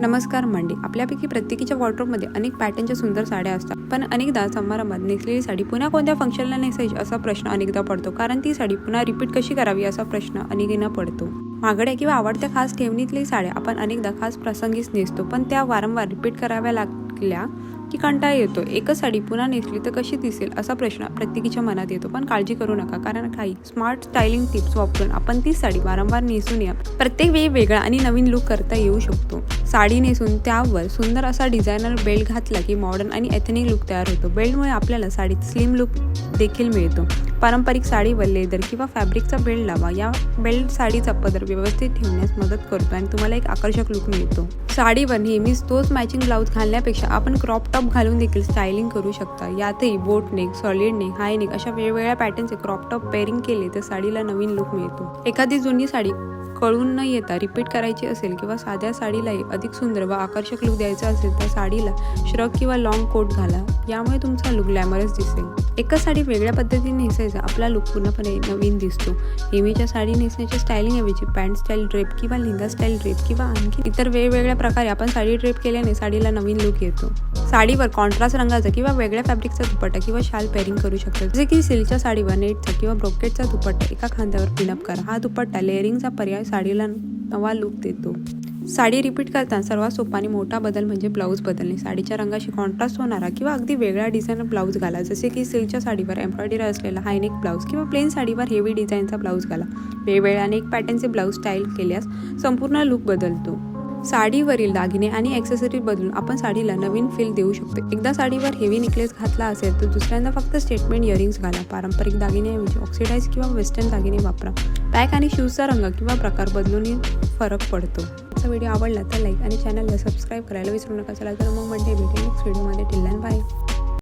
नमस्कार मंडळी. आपल्यापैकी प्रत्येकीच्या वॉर्डरोबमध्ये अनेक पॅटर्नच्या सुंदर साड्या असतात, पण अनेकदा समारंभात नेसलेली साडी पुन्हा कोणत्या फंक्शनला नेसायची असा प्रश्न अनेकदा पडतो. कारण ती साडी पुन्हा रिपीट कशी करावी असा प्रश्न अनेकांना पडतो. महागड्या किंवा आवडत्या खास ठेवणीतली साड्या आपण अनेकदा खास प्रसंगीच नेसतो, पण त्या वारंवार रिपीट कराव्या लागल्या की कंटाळा येतो. एकच साडी पुन्हा नेसली तर कशी दिसेल असा प्रश्न प्रत्येकीच्या मनात येतो. पण काळजी करू नका, कारण काही स्मार्ट स्टायलिंग टिप्स वापरून आपण तीच साडी वारंवार नेसून या प्रत्येक वेळी वेगळा आणि नवीन लुक करता येऊ शकतो. साडी नेसून त्यावर सुंदर असा डिझायनर बेल्ट घातला की मॉडर्न आणि एथनिक लुक तयार होतो. बेल्टमुळे आपल्याला साडीत स्लिम लुक देखील मिळतो. पारंपरिक साडीवर लेदर किंवा फॅब्रिकचा बेल्ट लावा. या बेल्ट साडीचा पदर व्यवस्थित ठेवण्यास मदत करतो आणि तुम्हाला एक आकर्षक लुक मिळतो. साडीवर नेहमीच तोच मॅचिंग ब्लाउज घालण्यापेक्षा आपण क्रॉप टॉप घालून देखील स्टायलिंग करू शकता. यातही बोट नेक, सॉलिड नेक, हाय नेक अशा वेगवेगळ्या पॅटर्नचे क्रॉप टॉप पेअरिंग केले तर साडीला नवीन लुक मिळतो. एखादी जुनी साडी कळून न येता रिपीट करायची असेल किंवा साध्या साडीलाही अधिक सुंदर व आकर्षक लुक द्यायचा असेल तर साडीला श्रग किंवा लॉंग कोट घाला. यामुळे तुमचा लुक ग्लॅमरस दिसेल. एकच साडी वेगळ्या पद्धतीने नेसायचा आपला लुक पूर्णपणे नवीन दिसतो. नेहमीच्या साडी नेसण्याच्या स्टायलिंगऐवजी पॅन्ट स्टाईल ड्रेप किंवा लेहंगा स्टाईल ड्रेप किंवा आणखी इतर वेगवेगळ्या प्रकारे आपण साडी ड्रेप केल्याने साडीला नवीन लुक येतो. साडीवर कॉन्ट्रास्ट रंगाचा किंवा वेगळ्या फॅब्रिकचा दुपट्टा किंवा शाल पेअरिंग करू शकता. जसे की सिल्कच्या साडीवर नेटचा किंवा ब्रोकेटचा दुपट्टा एका खांद्यावर पिनअप करा. हा दुपट्टा लेअरिंगचा पर्याय साडीला नवा लुक देतो. साडी रिपीट करताना सर्वात सोपा आणि मोठा बदल म्हणजे ब्लाऊज बदलणे. साडीच्या रंगाशी कॉन्ट्रास्ट होणारा किंवा अगदी वेगळा डिझाईनर ब्लाऊज घाला. जसे की सिल्कच्या साडीवर एम्ब्रॉयडरी असलेला हायनेक ब्लाऊज किंवा प्लेन साडीवर हेवी डिझाईनचा ब्लाऊज घाला. वेगवेगळ्या अनेक पॅटर्नचे ब्लाऊज स्टाईल केल्यास संपूर्ण लुक बदलतो. साडीवरील दागिने आणि ॲक्सेसरी बदलून आपण साडीला नवीन फील देऊ शकतो. एकदा साडीवर हेवी नेकलेस घातला असेल तर दुसऱ्यांदा फक्त स्टेटमेंट इयरिंग्स घाला. पारंपरिक दागिन्याऐवजी ऑक्सिडाइज किंवा वेस्टर्न दागिने वापरा. टॅग आणि शूजचा रंग किंवा प्रकार बदलूनही फरक पडतो. आजचा व्हिडिओ आवडला तर लाईक आणि चॅनलला सबस्क्राईब करायला विसरू नका. चला तर मग भेटेल नेक्स्ट व्हिडिओमध्ये. Till then bye.